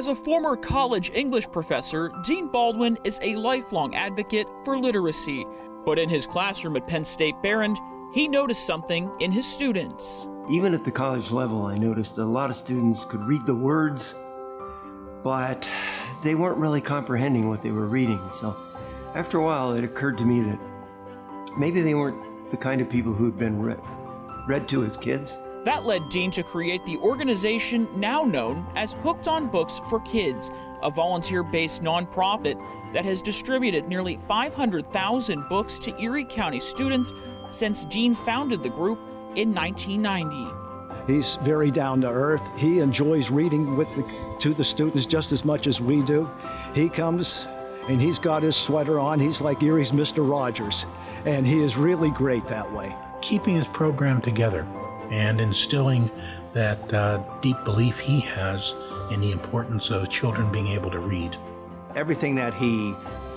As a former college English professor, Dean Baldwin is a lifelong advocate for literacy. But in his classroom at Penn State Behrend, he noticed something in his students. Even at the college level, I noticed that a lot of students could read the words, but they weren't really comprehending what they were reading. So after a while, it occurred to me that maybe they weren't the kind of people who had been read to as kids. That led Dean to create the organization now known as Hooked on Books for Kids, a volunteer-based nonprofit that has distributed nearly 500,000 books to Erie County students since Dean founded the group in 1990. He's very down to earth. He enjoys reading to the students just as much as we do. He comes and he's got his sweater on. He's like Erie's Mr. Rogers, and he is really great that way. Keeping his program together and instilling that deep belief he has in the importance of children being able to read. Everything that he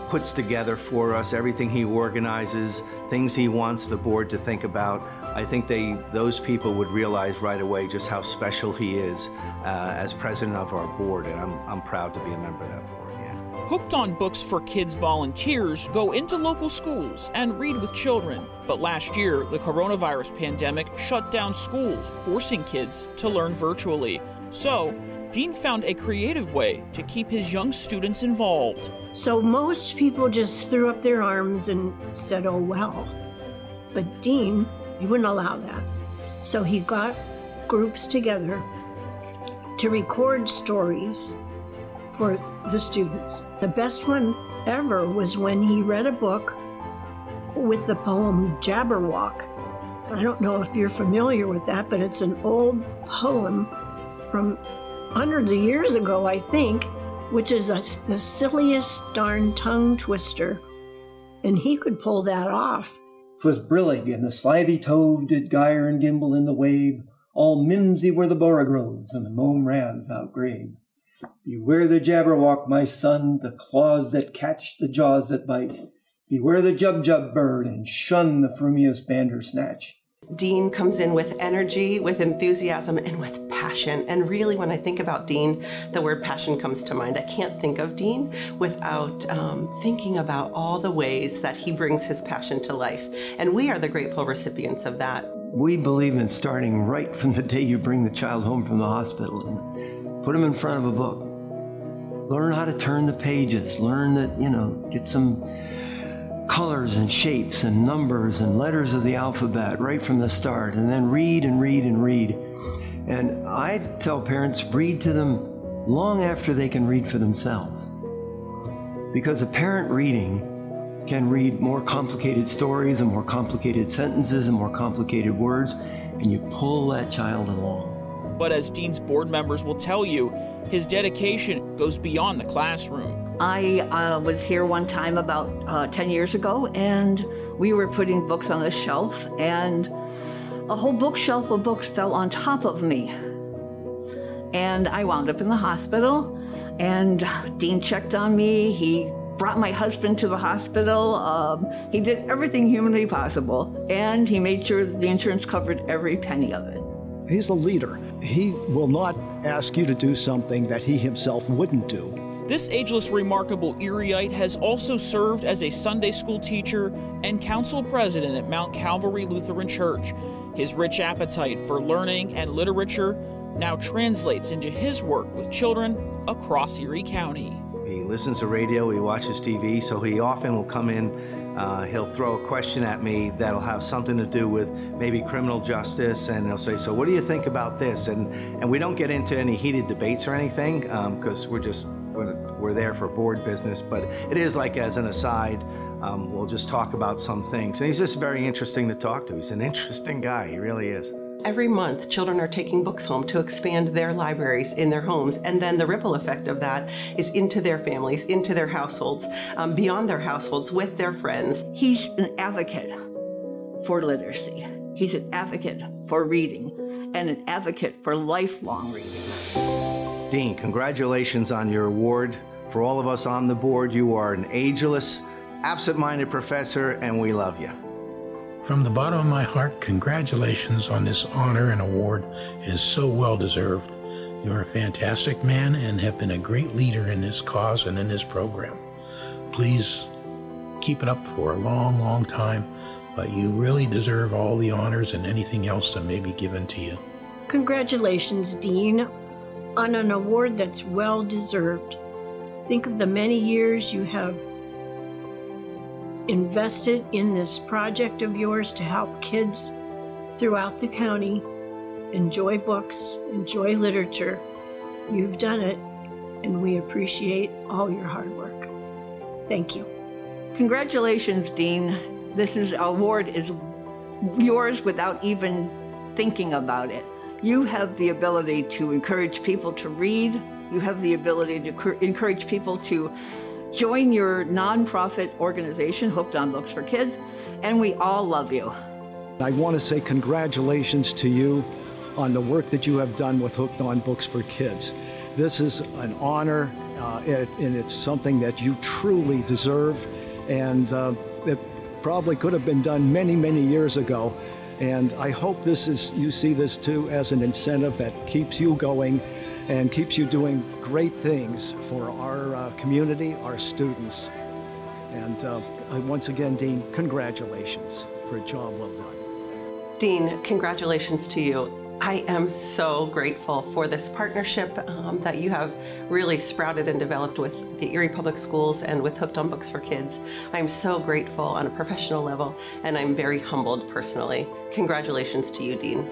puts together for us, everything he organizes, things he wants the board to think about, I think those people would realize right away just how special he is as president of our board, and I'm proud to be a member of that board. Yeah. Hooked on Books for Kids volunteers go into local schools and read with children. But last year, the coronavirus pandemic shut down schools, forcing kids to learn virtually. So, Dean found a creative way to keep his young students involved. So most people just threw up their arms and said, oh, well. But Dean, he wouldn't allow that. So he got groups together to record stories for the students. The best one ever was when he read a book with the poem Jabberwock. I don't know if you're familiar with that, but it's an old poem from hundreds of years ago, I think, which is the silliest darn tongue twister. And he could pull that off. 'Twas brillig, and the slithy tove did gyre and gimble in the wave. All mimsy were the borogoves, and the mome rans outgrave. Beware the Jabberwock, my son, the claws that catch, the jaws that bite. Beware the Jubjub bird, and shun the frumious bandersnatch. Dean comes in with energy, with enthusiasm, and with passion. And really, when I think about Dean, the word passion comes to mind. I can't think of Dean without thinking about all the ways that he brings his passion to life. And we are the grateful recipients of that. We believe in starting right from the day you bring the child home from the hospital and put them in front of a book. Learn how to turn the pages. Learn that, get some colors and shapes and numbers and letters of the alphabet right from the start, and then read and read and read. And I tell parents, read to them long after they can read for themselves. Because a parent reading can read more complicated stories and more complicated sentences and more complicated words, and you pull that child along. But as Dean's board members will tell you, his dedication goes beyond the classroom. I was here one time about 10 years ago, and we were putting books on the shelf, and a whole bookshelf of books fell on top of me. And I wound up in the hospital, and Dean checked on me. He brought my husband to the hospital. He did everything humanly possible, and he made sure that the insurance covered every penny of it. He's a leader. He will not ask you to do something that he himself wouldn't do. This ageless, remarkable Erieite has also served as a Sunday school teacher and council president at Mount Calvary Lutheran Church. His rich appetite for learning and literature now translates into his work with children across Erie County. He listens to radio, he watches TV, so he often will come in, he'll throw a question at me that'll have something to do with maybe criminal justice, and he'll say, so what do you think about this? And we don't get into any heated debates or anything, because we're there for board business, but it is like as an aside, we'll just talk about some things. And he's just very interesting to talk to. He's an interesting guy, he really is. Every month, children are taking books home to expand their libraries in their homes, and then the ripple effect of that is into their families, into their households, beyond their households, with their friends. He's an advocate for literacy. He's an advocate for reading, and an advocate for lifelong reading. Dean, congratulations on your award. For all of us on the board, you are an ageless, absent-minded professor, and we love you. From the bottom of my heart, congratulations on this honor and award. It is so well deserved. You're a fantastic man and have been a great leader in this cause and in this program. Please keep it up for a long, long time, but you really deserve all the honors and anything else that may be given to you. Congratulations, Dean, on an award that's well deserved. Think of the many years you have invested in this project of yours to help kids throughout the county enjoy books, enjoy literature. You've done it, and we appreciate all your hard work. Thank you. Congratulations, Dean. This award is yours without even thinking about it. You have the ability to encourage people to read. You have the ability to encourage people to join your nonprofit organization, Hooked on Books for Kids, and we all love you. I want to say congratulations to you on the work that you have done with Hooked on Books for Kids. This is an honor, and it's something that you truly deserve, and it probably could have been done many, many years ago. And I hope you see this too as an incentive that keeps you going and keeps you doing great things for our community, our students. And once again, Dean, congratulations for a job well done. Dean, congratulations to you. I am so grateful for this partnership that you have really sprouted and developed with the Erie Public Schools and with Hooked on Books for Kids. I'm so grateful on a professional level, and I'm very humbled personally. Congratulations to you, Dean.